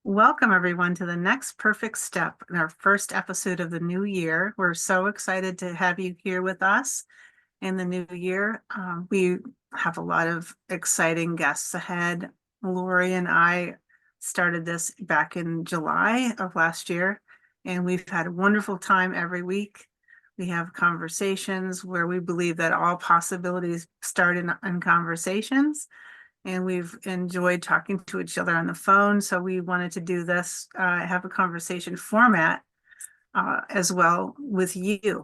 Welcome, everyone, to the next perfect step in our first episode of the new year. We're so excited to have you here with us in the new year. We have a lot of exciting guests ahead. Lori and I started this back in July of last year, and we've had a wonderful time every week. We have conversations where we believe that all possibilities start in conversations, and we've enjoyed talking to each other on the phone. So we wanted to do this, have a conversation format as well with you.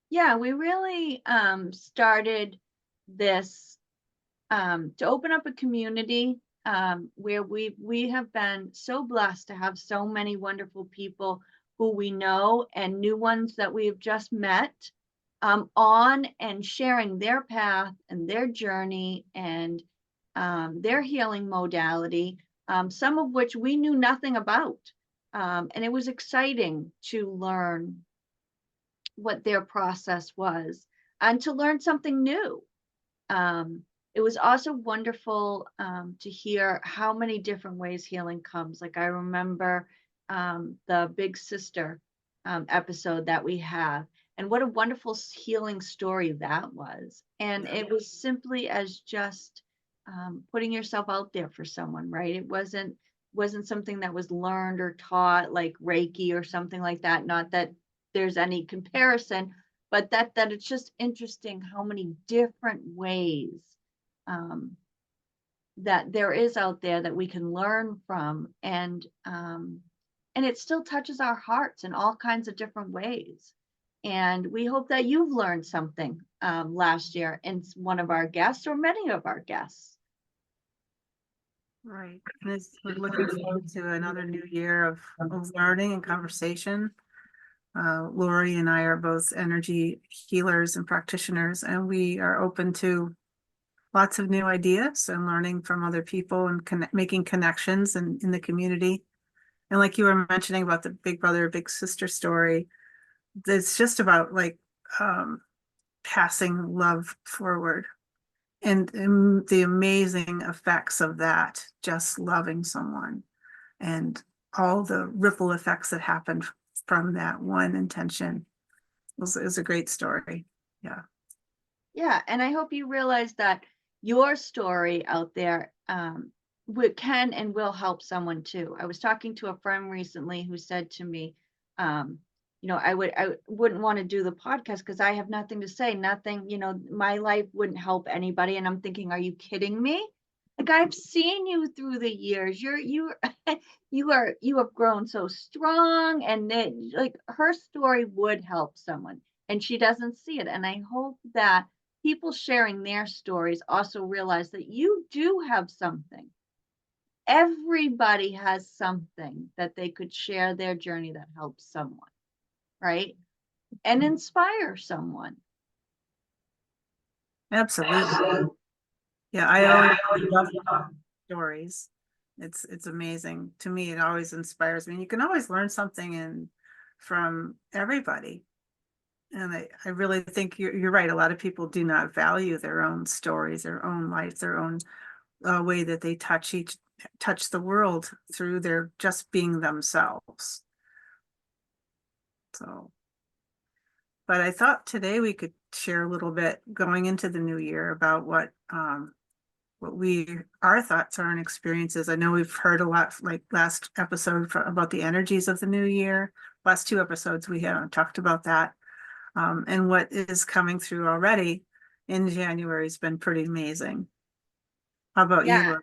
Yeah, we really started this to open up a community where we have been so blessed to have so many wonderful people who we know and new ones that we have just met on and sharing their path and their journey and their healing modality, some of which we knew nothing about. And it was exciting to learn what their process was and to learn something new. It was also wonderful to hear how many different ways healing comes. Like I remember the Big Sister episode that we have, and what a wonderful healing story that was. And it was simply as just putting yourself out there for someone, right? It wasn't something that was learned or taught like Reiki or something like that. Not that there's any comparison, but that it's just interesting how many different ways that there is out there that we can learn from, and it still touches our hearts in all kinds of different ways. And we hope that you've learned something last year in one of our guests or many of our guests. Right. And we're looking forward to another new year of learning and conversation. Lori and I are both energy healers and practitioners, and we are open to lots of new ideas and learning from other people and making connections in the community. And like you were mentioning about the big brother, big sister story, it's just about like passing love forward and the amazing effects of that, just loving someone and all the ripple effects that happened from that one intention. It was a great story. Yeah. Yeah, and I hope you realize that your story out there can and will help someone too. I was talking to a friend recently who said to me, I wouldn't want to do the podcast because I have nothing to say, nothing, my life wouldn't help anybody. And I'm thinking, are you kidding me? Like I've seen you through the years. You have grown so strong, and then like her story would help someone, and she doesn't see it. And I hope that people sharing their stories also realize that you do have something. Everybody has something that they could share their journey that helps someone, right? And inspire someone. Absolutely. Yeah, I always love stories. It's amazing. To me, it always inspires me. You can always learn something from everybody. And I really think you're right. A lot of people do not value their own stories, their own life, their own way that they touch the world through their just being themselves. So, but I thought today we could share a little bit going into the new year about what our thoughts are and experiences. I know we've heard a lot, like last episode about the energies of the new year. Last two episodes we haven't talked about that. And what is coming through already in January has been pretty amazing. How about Yeah. you?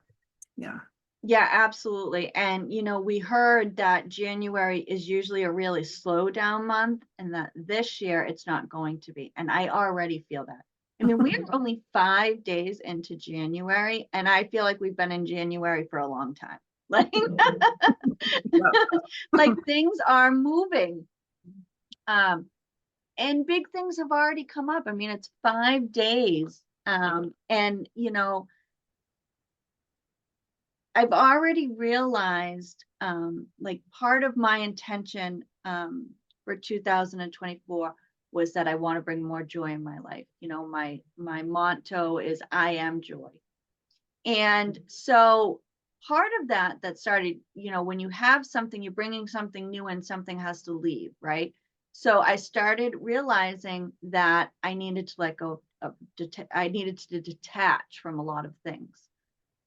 Yeah. Yeah, absolutely. And, we heard that January is usually a really slow down month and that this year it's not going to be. And I already feel that. I mean, we are only 5 days into January, and I feel like we've been in January for a long time. Like, like things are moving. And big things have already come up. I mean, it's 5 days. And, I've already realized, like part of my intention for 2024 was that I want to bring more joy in my life. My motto is I am joy. And so part of that started, when you have something, you're bringing something new and something has to leave, right? So I started realizing that I needed to let go of, I needed to detach from a lot of things.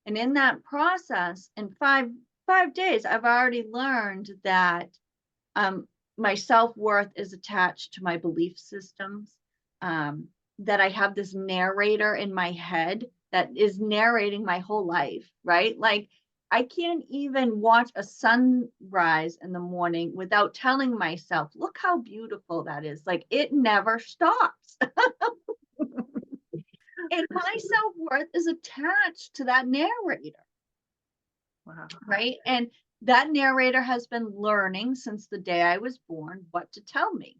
And in that process, in five days, I've already learned that my self-worth is attached to my belief systems, that I have this narrator in my head that is narrating my whole life, right? Like, I can't even watch a sunrise in the morning without telling myself, look how beautiful that is. Like, it never stops. And my self-worth is attached to that narrator. Wow. Right. And that narrator has been learning since the day I was born what to tell me.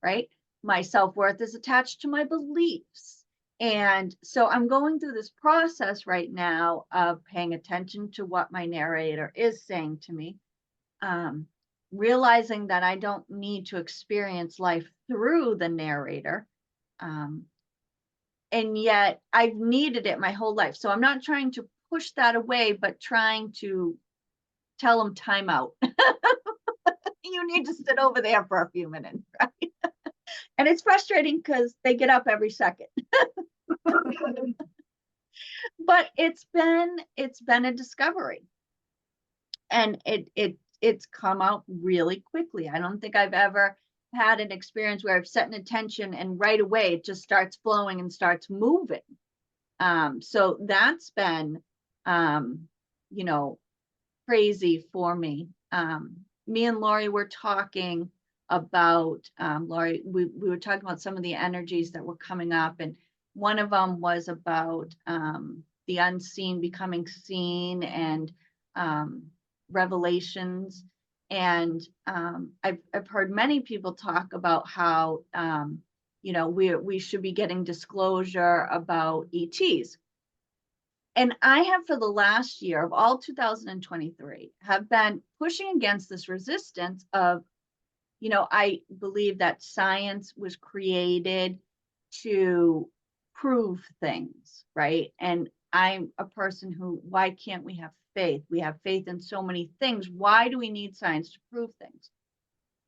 Right. My self-worth is attached to my beliefs. And so I'm going through this process right now of paying attention to what my narrator is saying to me, realizing that I don't need to experience life through the narrator. And yet I've needed it my whole life. So I'm not trying to push that away, but trying to tell them time out. You need to sit over there for a few minutes, right? And it's frustrating because they get up every second. But it's been a discovery. And it's come out really quickly. I don't think I've ever had an experience where I've set an intention and right away it just starts flowing and starts moving. So that's been you know, crazy for me. Me and Lori were talking about, Lori, we were talking about some of the energies that were coming up, and one of them was about the unseen becoming seen, and revelations. And I've heard many people talk about how we should be getting disclosure about ETs. And I have, for the last year of all 2023, have been pushing against this resistance of, I believe that science was created to prove things, right? And I'm a person who, why can't we have faith? We have faith in so many things. Why do we need science to prove things?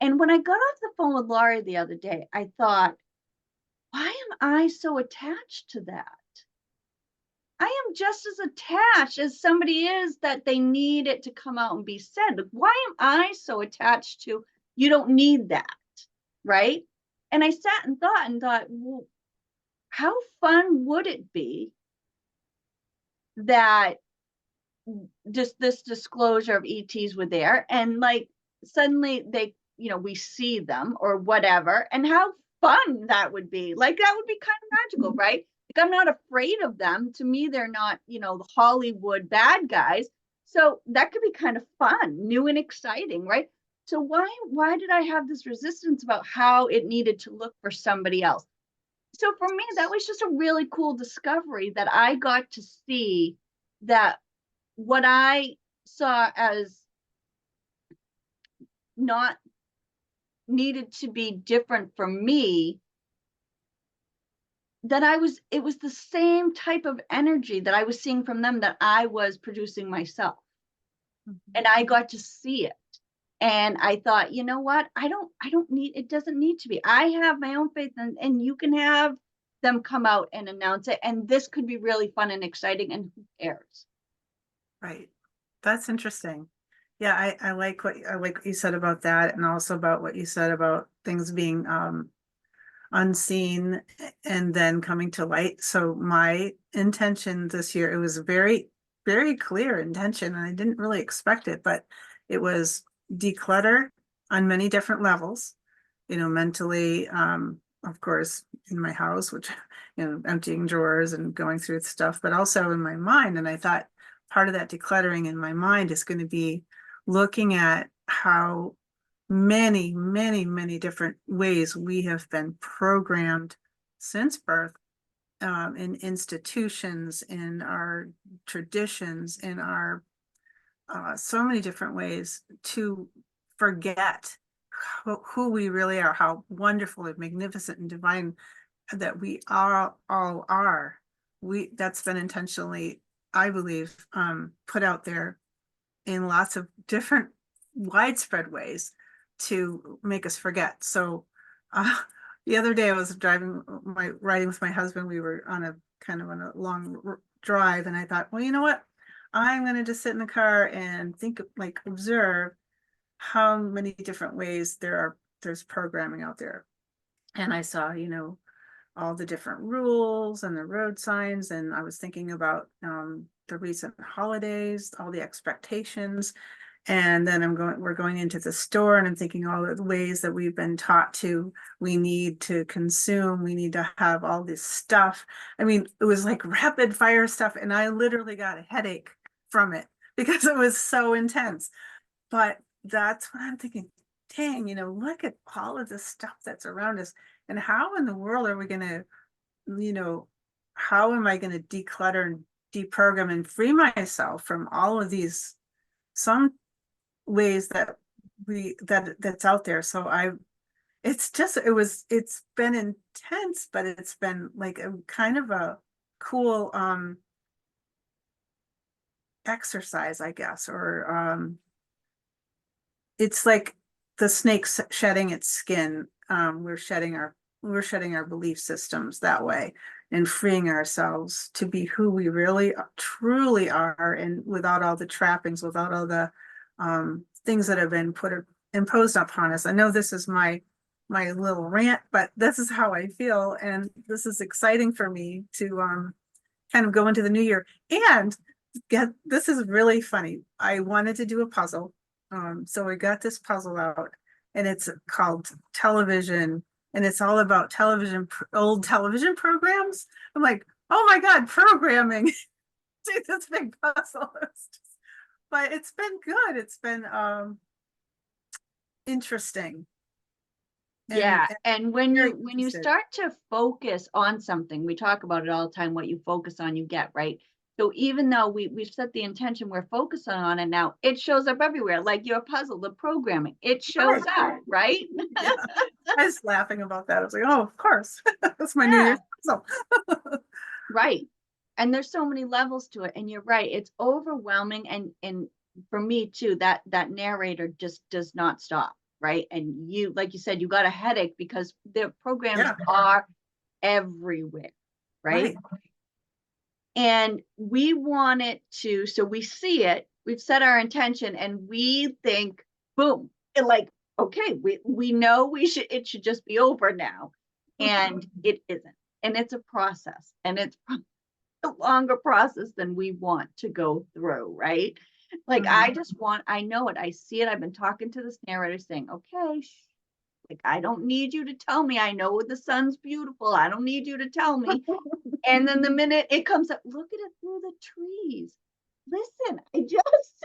And when I got off the phone with Laurie the other day, I thought, why am I so attached to that? I am just as attached as somebody is that they need it to come out and be said. Like, why am I so attached to, you don't need that, right? And I sat and thought, well, how fun would it be that just this disclosure of ETs were there, and like suddenly they, we see them or whatever, and how fun that would be. Like, that would be kind of magical, right? Like, I'm not afraid of them. To me, they're not, the Hollywood bad guys. So that could be kind of fun, new and exciting, right? So why did I have this resistance about how it needed to look for somebody else? So for me, that was just a really cool discovery that I got to see that what I saw as not needed to be different from me, that it was the same type of energy that I was seeing from them that I was producing myself. And I got to see it. And I thought, you know what? I don't need, it doesn't need to be. I have my own faith, and you can have them come out and announce it. And this could be really fun and exciting, and who cares? Right. That's interesting. Yeah, I like what you said about that, and also about what you said about things being unseen and then coming to light. So my intention this year, it was a very, very clear intention, and I didn't really expect it, but it was declutter on many different levels, mentally, of course, in my house, which, emptying drawers and going through stuff, but also in my mind. And I thought part of that decluttering in my mind is going to be looking at how many, many, many different ways we have been programmed since birth, in institutions, in our traditions, in our so many different ways to forget who we really are, how wonderful and magnificent and divine that we all are. That's been intentionally, I believe, put out there in lots of different widespread ways to make us forget. So the other day I was riding with my husband. We were on a long drive, and I thought, well, you know what? I'm going to just sit in the car and think, like, observe how many different ways there's programming out there. And I saw, all the different rules and the road signs. And I was thinking about the recent holidays, all the expectations. And then we're going into the store, and I'm thinking all the ways that we've been taught we need to consume, we need to have all this stuff. I mean, it was like rapid fire stuff, and I literally got a headache from it because it was so intense. But that's what I'm thinking, dang, look at all of the stuff that's around us. And how in the world are we going to, how am I going to declutter and deprogram and free myself from all of these, some ways that's out there. So it's been intense, but it's been like a kind of a cool exercise, I guess, or it's like the snake shedding its skin. We're shedding our belief systems that way, and freeing ourselves to be who we really truly are, and without all the trappings, without all the things that have been imposed upon us. I know this is my little rant, but this is how I feel, and this is exciting for me to kind of go into the new year. And this is really funny. I wanted to do a puzzle, so I got this puzzle out, and it's called television, and it's all about old television programs. I'm like, oh my God, programming. Do this big puzzle. But it's been good. It's been interesting. Yeah, and when very you interested. start to focus on something, we talk about it all the time, what you focus on, you get, right? So even though we've set the intention, we're focusing on it now, it shows up everywhere, like your puzzle, the programming, it shows up, right? Yeah. I was laughing about that. I was like, oh, of course. That's my New Yeah, Year's puzzle. right. And there's so many levels to it, and you're right, it's overwhelming, and for me too, that narrator just does not stop, right? And you, like you said, you got a headache because the programs Yeah, are everywhere, right? right. And we want it to, so we see it, we've set our intention, and we think, boom, like, okay, we know it should just be over now. And it isn't. And it's a process, and it's a longer process than we want to go through, right? Like, I know it, I see it, I've been talking to this narrator saying, okay, like, I don't need you to tell me, I know the sun's beautiful, I don't need you to tell me. And then the minute it comes up, look at it through the trees. Listen, I just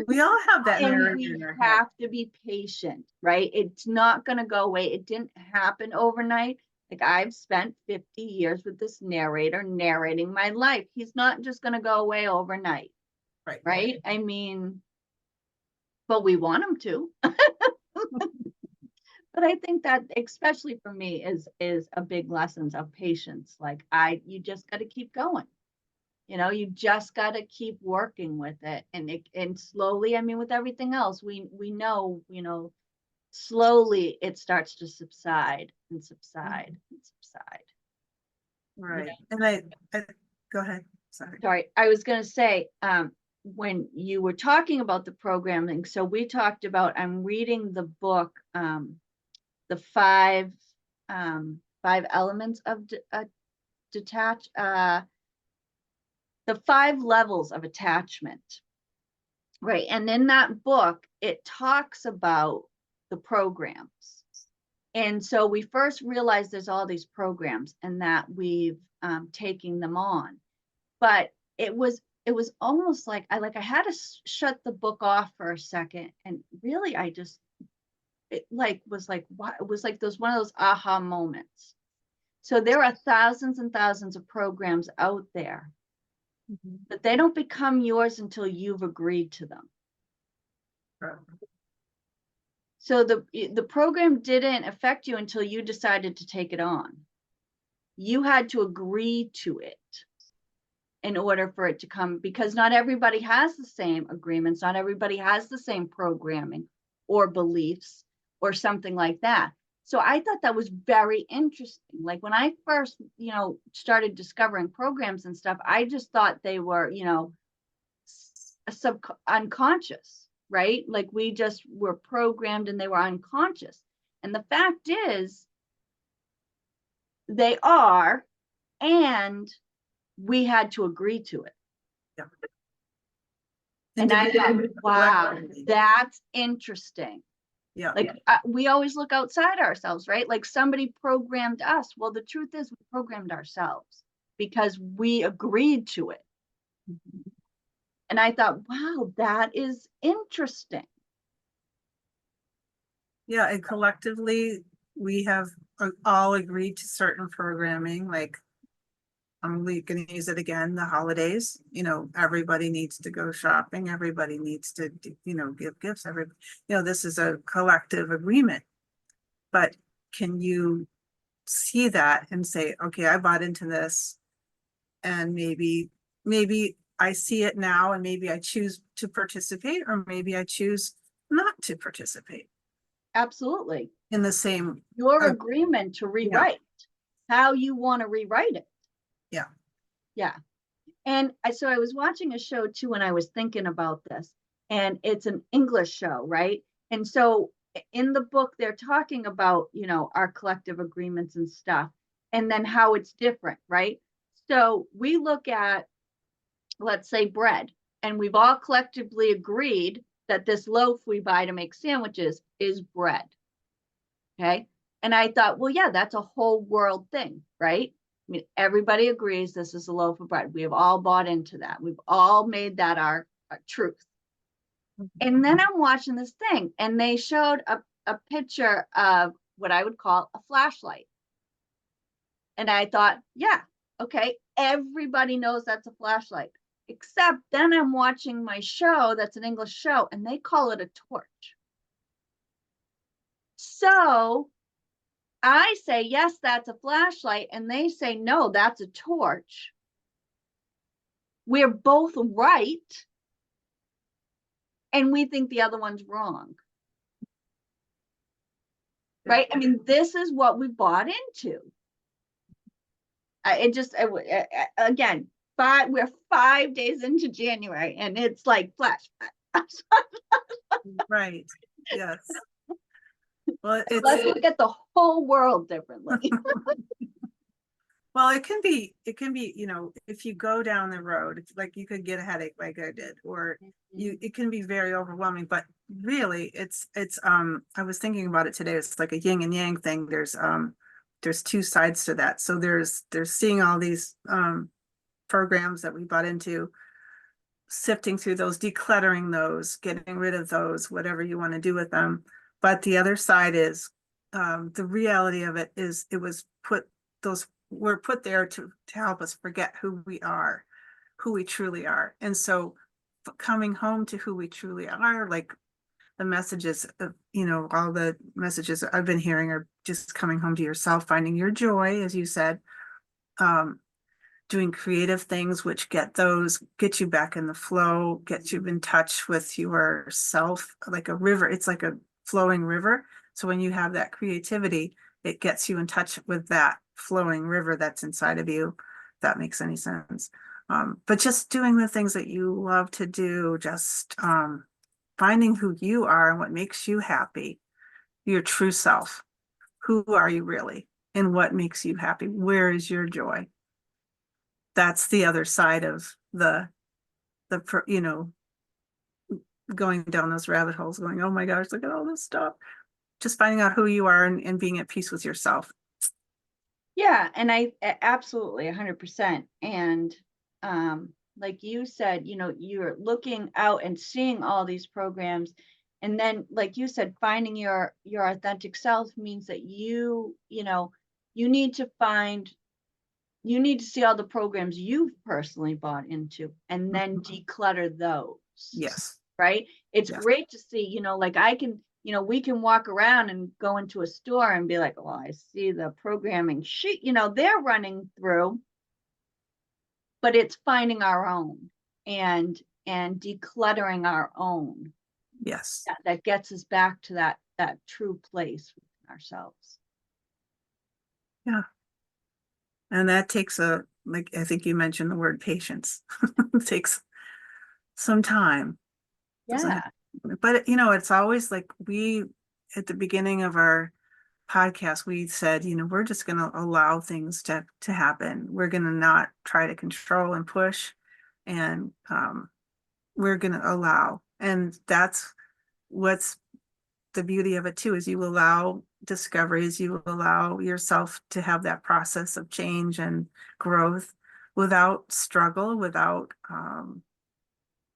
We all have that and narrator we in our head. have to be patient, right? It's not going to go away. It didn't happen overnight. Like, I've spent 50 years with this narrator narrating my life. He's not just going to go away overnight, Right. right? I mean, but we want him to. But I think that, especially for me, is a big lesson of patience. Like, you just got to keep going. You just got to keep working with it, and slowly. I mean, with everything else, we know, slowly it starts to subside and subside and subside. Right. And I go ahead. Sorry. Sorry, I was going to say, when you were talking about the programming, so we talked about, I'm reading the book, the five elements of detach, the 5 levels of attachment, right? And in that book, it talks about the programs. And so we first realized there's all these programs, and that we've taken them on. But it was almost like I had to shut the book off for a second, and really it was like what it was like one of those aha moments. So there are thousands and thousands of programs out there, but they don't become yours until you've agreed to them. Right. So the program didn't affect you until you decided to take it on. You had to agree to it. in order for it to come, because not everybody has the same agreements, not everybody has the same programming or beliefs or something like that. So I thought that was very interesting. Like when I first, started discovering programs and stuff, I just thought they were, unconscious, right? Like we just were programmed and they were unconscious. And the fact is, they are, and we had to agree to it. Yeah. And I thought, wow, Collectively. that's interesting. Yeah. Like we always look outside ourselves, right? Like somebody programmed us. Well, the truth is we programmed ourselves because we agreed to it. Mhm. And I thought, wow, that is interesting. Yeah, and collectively, we have all agreed to certain programming, like I'm gonna use it again, the holidays, everybody needs to go shopping, everybody needs to, give gifts, this is a collective agreement. But can you see that and say, okay, I bought into this, and maybe I see it now and maybe I choose to participate, or maybe I choose not to participate Absolutely. in the same, Your agreement to rewrite how you want to rewrite it. yeah. Yeah. And so I was watching a show too when I was thinking about this, and it's an English show, right? And so in the book, they're talking about, our collective agreements and stuff, and then how it's different, right? So we look at, let's say, bread, and we've all collectively agreed that this loaf we buy to make sandwiches is bread. Okay. And I thought, well, yeah, that's a whole world thing, right? I mean, everybody agrees this is a loaf of bread. We have all bought into that. We've all made that our truth. And then I'm watching this thing, and they showed a picture of what I would call a flashlight. And I thought, yeah, okay, everybody knows that's a flashlight. Except then I'm watching my show that's an English show, and they call it a torch. So I say, yes, that's a flashlight. And they say, no, that's a torch. We're both right. And we think the other one's wrong. Right? I mean, this is what we bought into. Again, we're 5 days into January, and it's like flash. Right. Yes. Well, Let's look at the whole world differently. well, it can be, if you go down the road, it's like you could get a headache like I did, or it can be very overwhelming, but really I was thinking about it today. It's like a yin and yang thing. There's two sides to that. So there's seeing all these programs that we bought into, sifting through those, decluttering those, getting rid of those, whatever you want to do with them. But the other side is, the reality of it is we're put there to help us forget who we are, who we truly are. And so coming home to who we truly are, like the messages of, all the messages I've been hearing are just coming home to yourself, finding your joy, as you said, doing creative things, which get you back in the flow, get you in touch with yourself, like a river. It's like a flowing river. So when you have that creativity, it gets you in touch with that flowing river that's inside of you, if that makes any sense. But just doing the things that you love to do, just finding who you are and what makes you happy, your true self. Who are you really? And what makes you happy? Where is your joy? That's the other side of the going down those rabbit holes, going, oh my gosh, look at all this stuff. Just finding out who you are and being at peace with yourself. Yeah, and I absolutely 100%. And like you said, you're looking out and seeing all these programs, and then like you said, finding your authentic self means that you need to see all the programs you've personally bought into, and then declutter those. Yes. Right? It's Yes. great to see, like I can, we can walk around and go into a store and be like, well, I see the programming sheet, they're running through. but it's finding our own and decluttering our own Yes. that gets us back to that true place within ourselves. Yeah. And that takes like, I think you mentioned the word patience. It takes some time. Doesn't Yeah. have- But it's always like at the beginning of our podcast, we said, we're just going to allow things to happen. We're going to not try to control and push, and we're going to allow. And that's what's the beauty of it too, is you allow discoveries, you allow yourself to have that process of change and growth without struggle, without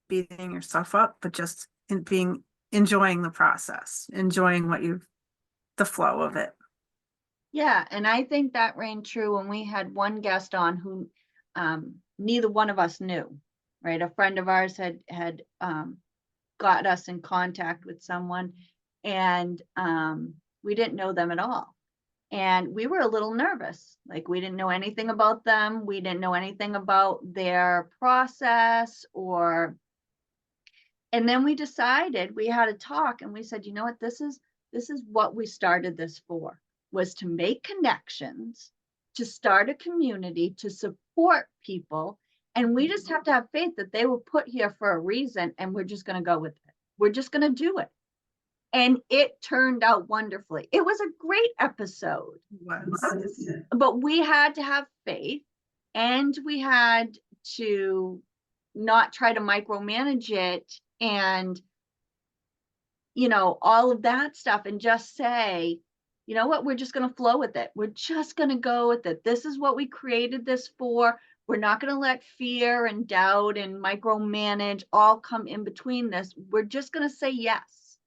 beating yourself up, but just enjoying the process, enjoying the flow of it. Yeah, and I think that rang true when we had one guest on who neither one of us knew, right? A friend of ours had got us in contact with someone, and we didn't know them at all. And we were a little nervous. Like, we didn't know anything about them. We didn't know anything about their process and then we decided, we had a talk, and we said, you know what, this is what we started this for, was to make connections, to start a community, to support people. And we just have to have faith that they were put here for a reason, and we're just going to go with it. We're just going to do it. And it turned out wonderfully. It was a great episode, but we had to have faith, and we had to not try to micromanage it and all of that stuff, and just say, you know what, we're just going to flow with it. We're just going to go with it. This is what we created this for. We're not going to let fear and doubt and micromanage all come in between this. We're just going to say yes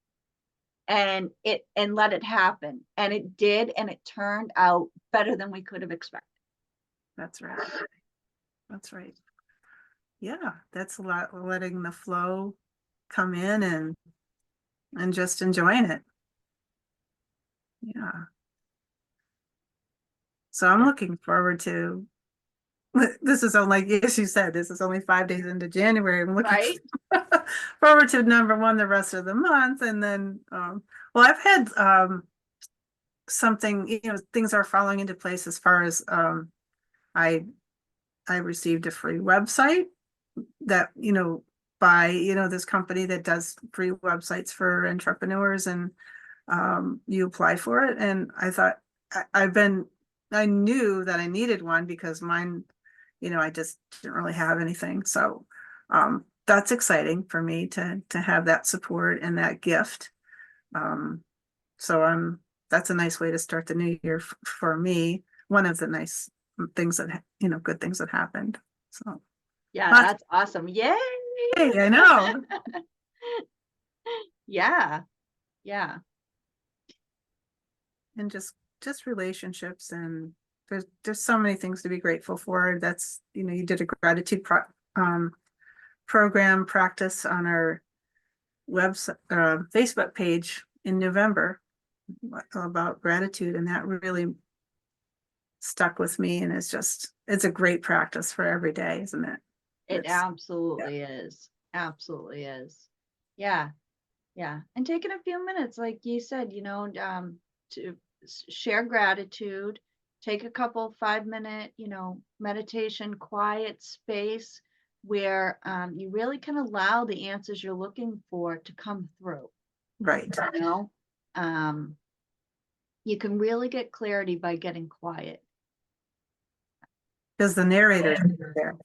and let it happen. And it did, and it turned out better than we could have expected. That's right. That's right. Yeah, that's a lot, letting the flow come in and just enjoying it. Yeah. So I'm looking forward to, this is only, as you said, this is only 5 days into January. I'm looking Right? forward to number one, the rest of the month. And then, well, I've had something, things are falling into place as far as I received a free website that, by, this company that does free websites for entrepreneurs, and you apply for it. And I thought, I knew that I needed one because mine, I just didn't really have anything. So that's exciting for me to have that support and that gift. So that's a nice way to start the new year for me. One of the nice things that, good things that happened. So yeah, that's awesome. Yay! Hey, I know. Yeah. And just relationships, and there's so many things to be grateful for. That's, you did a gratitude program practice on our website, Facebook page in November about gratitude, and that really stuck with me. And it's a great practice for every day, isn't it? It absolutely is. Absolutely is. Yeah. And taking a few minutes, like you said, to share gratitude, take a couple 5-minute, meditation, quiet space where you really can allow the answers you're looking for to come through. Right. You can really get clarity by getting quiet. Because the narrator's there.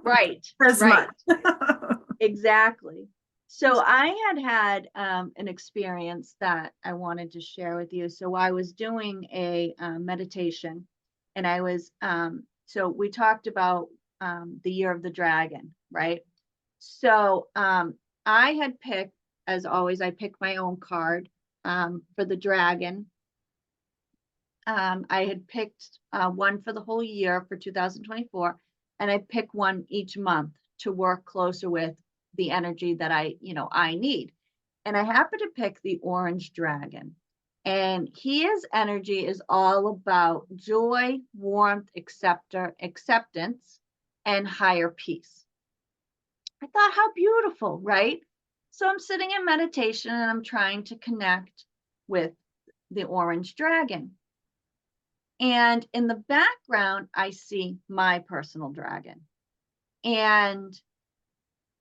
Right. As right. much. Exactly. So I had an experience that I wanted to share with you. So I was doing a meditation, and I was, so we talked about the year of the dragon, right? So I had picked, as always, I picked my own card for the dragon. I had picked one for the whole year for 2024, and I pick one each month to work closer with the energy that I need. And I happen to pick the orange dragon, and his energy is all about joy, warmth, acceptance, and higher peace. I thought, how beautiful, right? So I'm sitting in meditation and I'm trying to connect with the orange dragon. And in the background, I see my personal dragon. And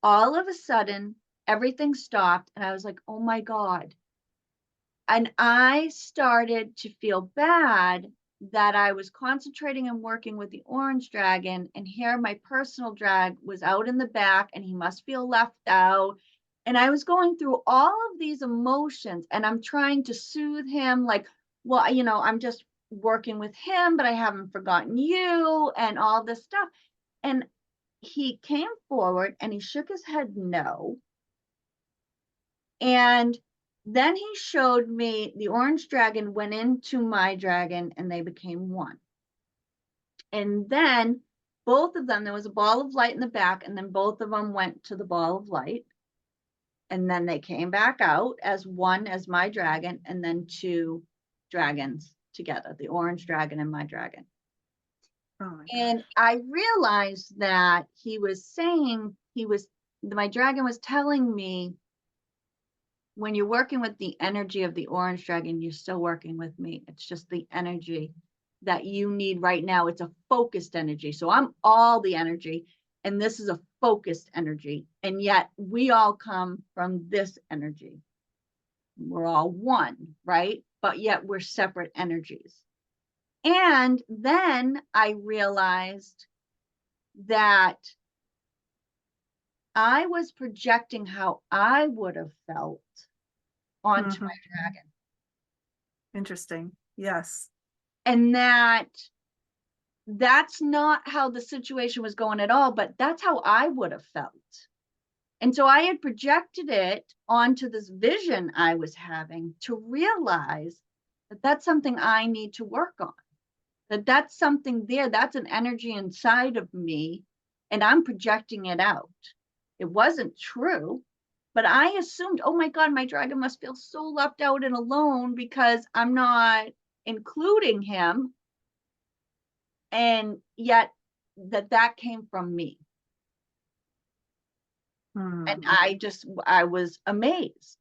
all of a sudden, everything stopped. And I was like, oh my God. And I started to feel bad that I was concentrating and working with the orange dragon. And here my personal drag was out in the back and he must feel left out. And I was going through all of these emotions and I'm trying to soothe him like, well, I'm just working with him, but I haven't forgotten you and all this stuff. And he came forward and he shook his head no. And then he showed me the orange dragon went into my dragon and they became one. And then both of them, there was a ball of light in the back, and then both of them went to the ball of light. And then they came back out as one, as my dragon, and then two dragons together, the orange dragon and my dragon. Oh my And gosh. I realized that he was saying, my dragon was telling me, when you're working with the energy of the orange dragon, you're still working with me. It's just the energy that you need right now. It's a focused energy. So I'm all the energy, and this is a focused energy. And yet we all come from this energy. We're all one, right? But yet we're separate energies. And then I realized that I was projecting how I would have felt onto my dragon. Interesting. Yes. And that's not how the situation was going at all, but that's how I would have felt. And so I had projected it onto this vision I was having to realize that that's something I need to work on, that's something there, that's an energy inside of me, and I'm projecting it out. It wasn't true, but I assumed, oh my God, my dragon must feel so left out and alone because I'm not including him. And yet that came from me. And I was amazed.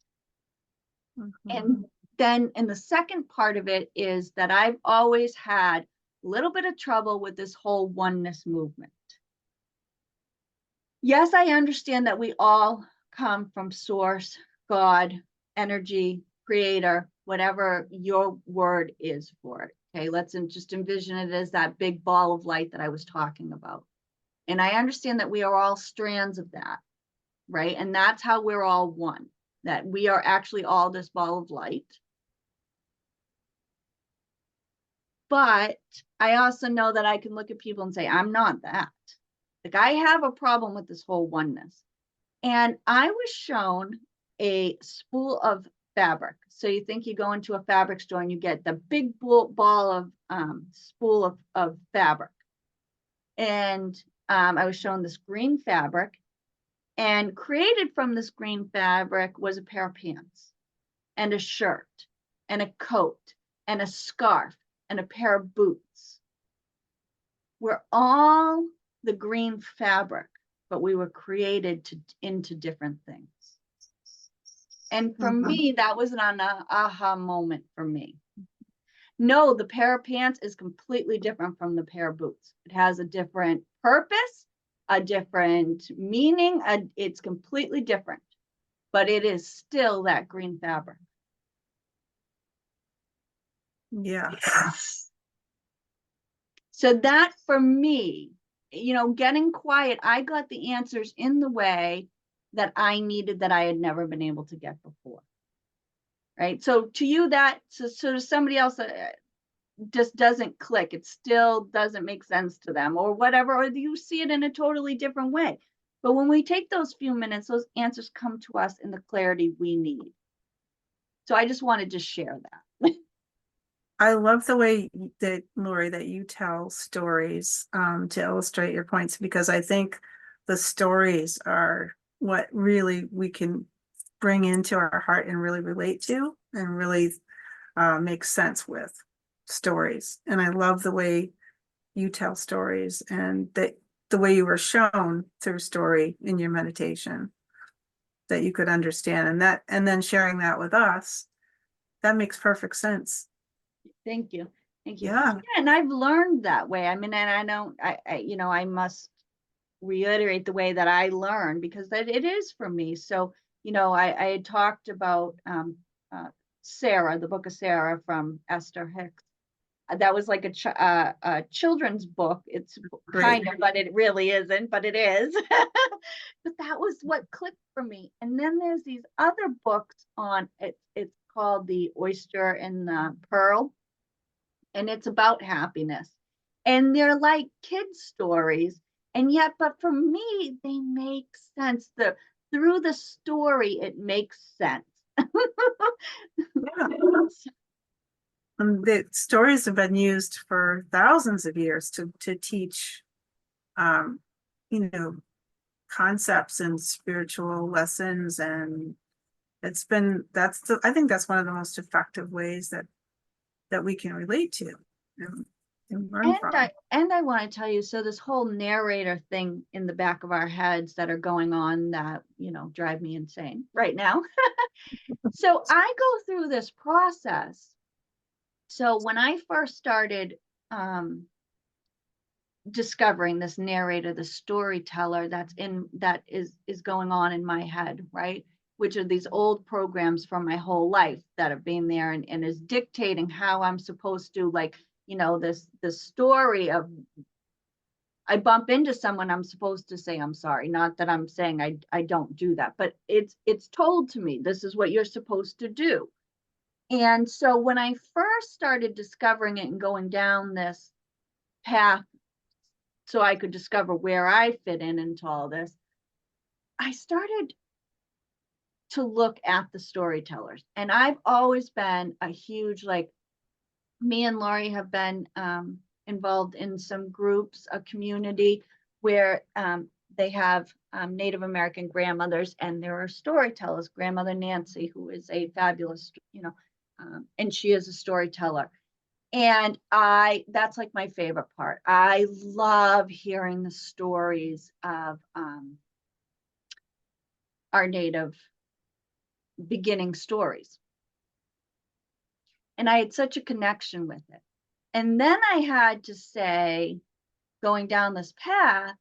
And then, and the second part of it is that I've always had a little bit of trouble with this whole oneness movement. Yes, I understand that we all come from source, God, energy, creator, whatever your word is for it. Okay, let's just envision it as that big ball of light that I was talking about. And I understand that we are all strands of that, right? And that's how we're all one, that we are actually all this ball of light. But I also know that I can look at people and say, I'm not that. Like, I have a problem with this whole oneness. And I was shown a spool of fabric. So you think you go into a fabric store and you get the big ball of spool of fabric. And I was shown this green fabric, and created from this green fabric was a pair of pants and a shirt and a coat and a scarf and a pair of boots. We're all the green fabric, but we were created into different things. And for me, that was an aha moment for me. No, the pair of pants is completely different from the pair of boots. It has a different purpose, a different meaning. It's completely different, but it is still that green fabric. Yeah. So that for me, getting quiet, I got the answers in the way that I needed, that I had never been able to get before. Right. So to you, so to somebody else, just doesn't click. It still doesn't make sense to them or whatever, or you see it in a totally different way. But when we take those few minutes, those answers come to us in the clarity we need. So I just wanted to share that. I love the way that, Lori, that you tell stories to illustrate your points, because I think the stories are what really we can bring into our heart and really relate to and really make sense with stories. And I love the way you tell stories, and that the way you were shown through story in your meditation, that you could understand, and then sharing that with us, that makes perfect sense. Thank you. Thank you. Yeah. Yeah, and I've learned that way. I mean, and I must reiterate the way that I learn, because that it is for me. So, I had talked about Sarah, the book of Sarah from Esther Hicks. That was like a children's book. It's Great. kind of, but it really isn't, but it is. But that was what clicked for me. And then there's these other books on it. It's called The Oyster and the Pearl, and it's about happiness. And they're like kids' stories. And yet, but for me, they make sense. Through the story, it makes sense. Yeah. And the stories have been used for thousands of years to teach, um, concepts and spiritual lessons, and I think that's one of the most effective ways that we can relate to and learn from. I want to tell you, so this whole narrator thing in the back of our heads that are going on that, drive me insane right now. So I go through this process. So when I first started discovering this narrator, the storyteller that is going on in my head, right? Which are these old programs from my whole life that have been there and is dictating how I'm supposed to, like, this story of, I bump into someone, I'm supposed to say I'm sorry. Not that I'm saying I don't do that, but it's told to me, this is what you're supposed to do. And so when I first started discovering it and going down this path so I could discover where I fit in into all this, I started to look at the storytellers. And I've always been a huge, like, me and Laurie have been involved in some groups, a community where they have Native American grandmothers, and there are storytellers. Grandmother Nancy, who is a fabulous, and she is a storyteller. And that's like my favorite part. I love hearing the stories of our Native beginning stories. And I had such a connection with it. And then I had to say, going down this path,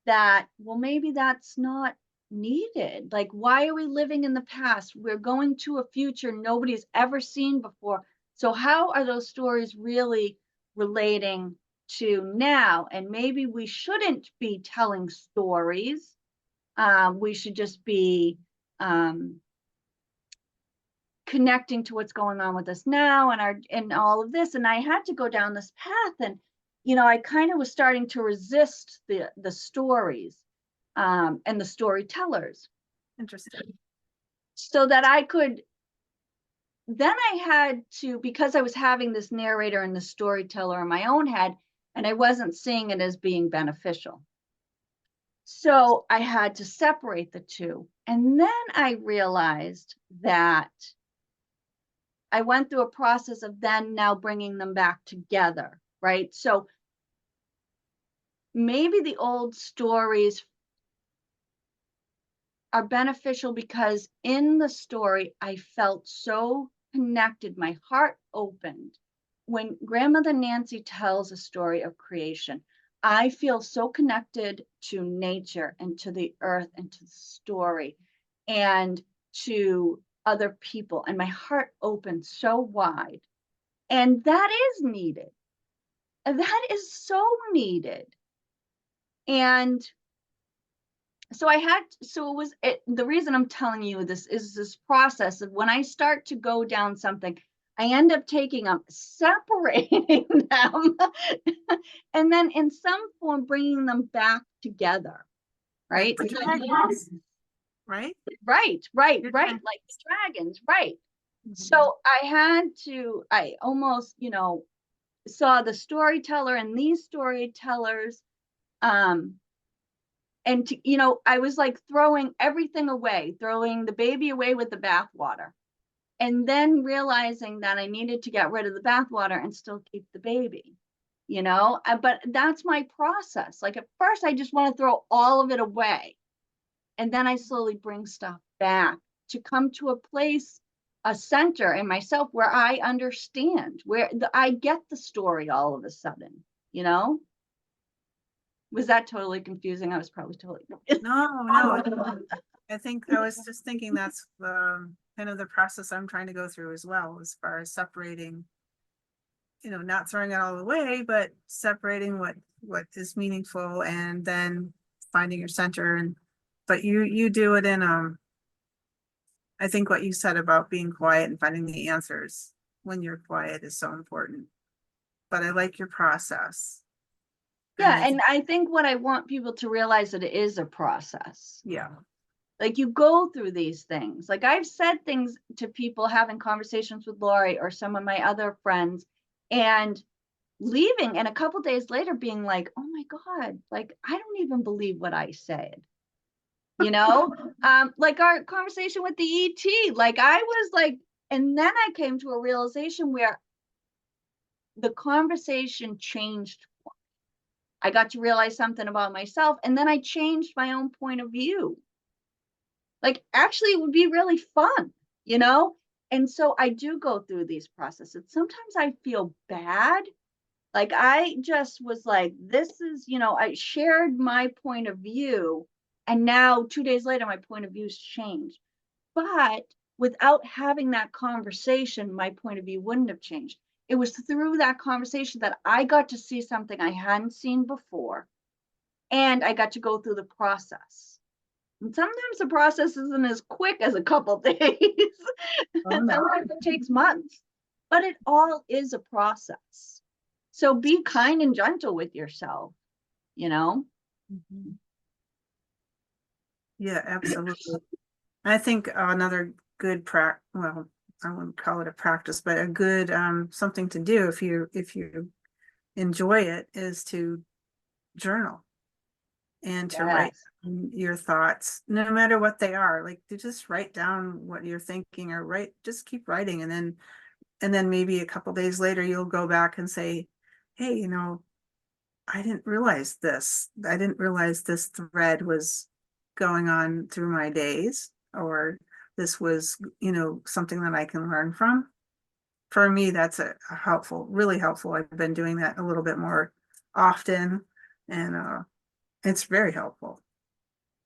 that, well, maybe that's not needed. Like, why are we living in the past? We're going to a future nobody's ever seen before. So how are those stories really relating to now? And maybe we shouldn't be telling stories. We should just be connecting to what's going on with us now and all of this. And I had to go down this path, and I kind of was starting to resist the stories and the storytellers. Interesting. So that I could, then I had to, because I was having this narrator and the storyteller in my own head, and I wasn't seeing it as being beneficial. So I had to separate the two. And then I realized that I went through a process of then now bringing them back together, right? So maybe the old stories are beneficial because in the story, I felt so connected. My heart opened. When Grandmother Nancy tells a story of creation, I feel so connected to nature and to the earth and to the story and to other people. And my heart opened so wide. And that is needed. That is so needed. And so the reason I'm telling you this is this process of when I start to go down something, I end up taking them, separating them, and then in some form bringing them back together, right? Right? Right, like the dragons, right? Mm-hmm. So I almost, saw the storyteller and these storytellers, and I was like throwing everything away, throwing the baby away with the bathwater, and then realizing that I needed to get rid of the bathwater and still keep the baby. you know, but that's my process. Like at first I just want to throw all of it away. And then I slowly bring stuff back to come to a place, a center in myself where I understand, where I get the story all of a sudden, you know? Was that totally confusing? I was probably totally confused. No, I think I was just thinking that's kind of the process I'm trying to go through as well, as far as separating, not throwing it all away, but separating what is meaningful and then finding your center. And but you do it in I think what you said about being quiet and finding the answers when you're quiet is so important. But I like your process. And Yeah, and I think what I want people to realize that it is a process. yeah. Like you go through these things. Like I've said things to people having conversations with Lori or some of my other friends and leaving and a couple days later being like, oh my God, like I don't even believe what I said. You know, like our conversation with the ET, like I was like, and then I came to a realization where the conversation changed. I got to realize something about myself, and then I changed my own point of view. Like, actually, it would be really fun, you know? And so I do go through these processes. Sometimes I feel bad. Like, I just was like, this is, I shared my point of view, and now 2 days later, my point of view's changed. But without having that conversation, my point of view wouldn't have changed. It was through that conversation that I got to see something I hadn't seen before, and I got to go through the process. And sometimes the process isn't as quick as a couple days. Oh, no. Sometimes it takes months, but it all is a process. So be kind and gentle with yourself, you know? Mhm. Yeah, absolutely. I think another good well, I wouldn't call it a practice, but a good something to do if you enjoy it is to journal and to write Yes. your thoughts, no matter what they are. Like to just write down what you're thinking or just keep writing, and then maybe a couple days later you'll go back and say, hey, I didn't realize this. I didn't realize this thread was going on through my days, or this was, something that I can learn from. For me, that's a helpful, really helpful. I've been doing that a little bit more often, and it's very helpful.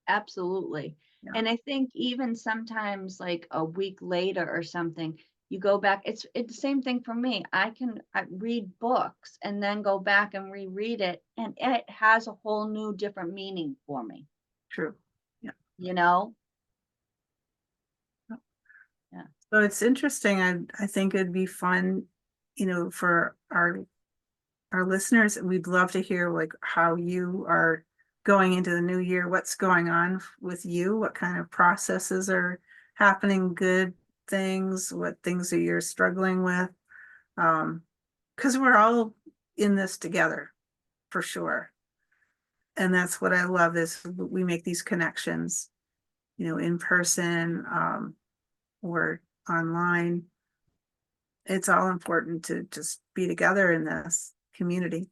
Absolutely. Yeah. And I think even sometimes like a week later or something, you go back, it's the same thing for me. I read books and then go back and reread it, and it has a whole new different meaning for me, True. Yeah. you know? Yeah. So it's interesting. I think it'd be fun, for our listeners. We'd love to hear like how you are going into the new year, what's going on with you, what kind of processes are happening, good things, what things that you're struggling with. Because we're all in this together for sure. And that's what I love is we make these connections, in person, or online. It's all important to just be together in this community.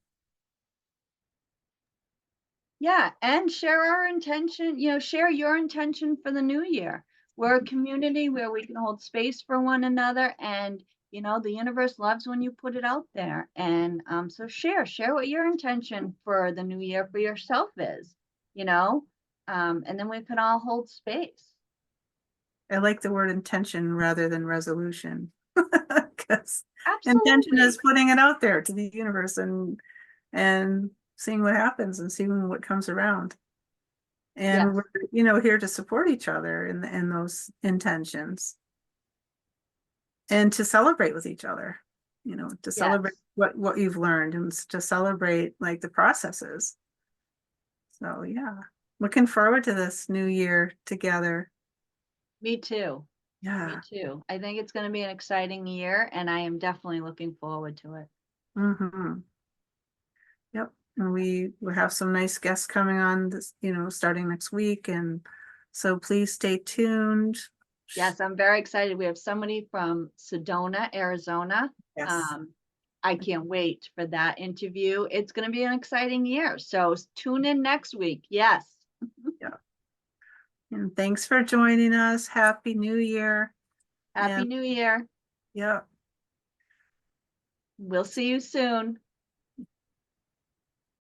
Yeah, and share our intention, share your intention for the new year. We're a community where we can hold space for one another, and the universe loves when you put it out there. And so share what your intention for the new year for yourself is, and then we can all hold space. I like the word intention rather than resolution. Because intention Absolutely. is putting it out there to the universe and seeing what happens and seeing what comes around. And Yes. we're, here to support each other in those intentions and to celebrate with each other, to celebrate Yes. what you've learned and to celebrate like the processes. So yeah, looking forward to this new year together. Me too. Me Yeah. too. I think it's going to be an exciting year, and I am definitely looking forward to it. Mm-hmm. Yep. And we have some nice guests coming on this, starting next week. And so please stay tuned. Yes, I'm very excited. We have somebody from Sedona, Arizona. Yes. Um, I can't wait for that interview. It's going to be an exciting year. So tune in next week. Yes. And thanks for joining us. Happy New Year. Happy And New Year. yeah. We'll see you soon.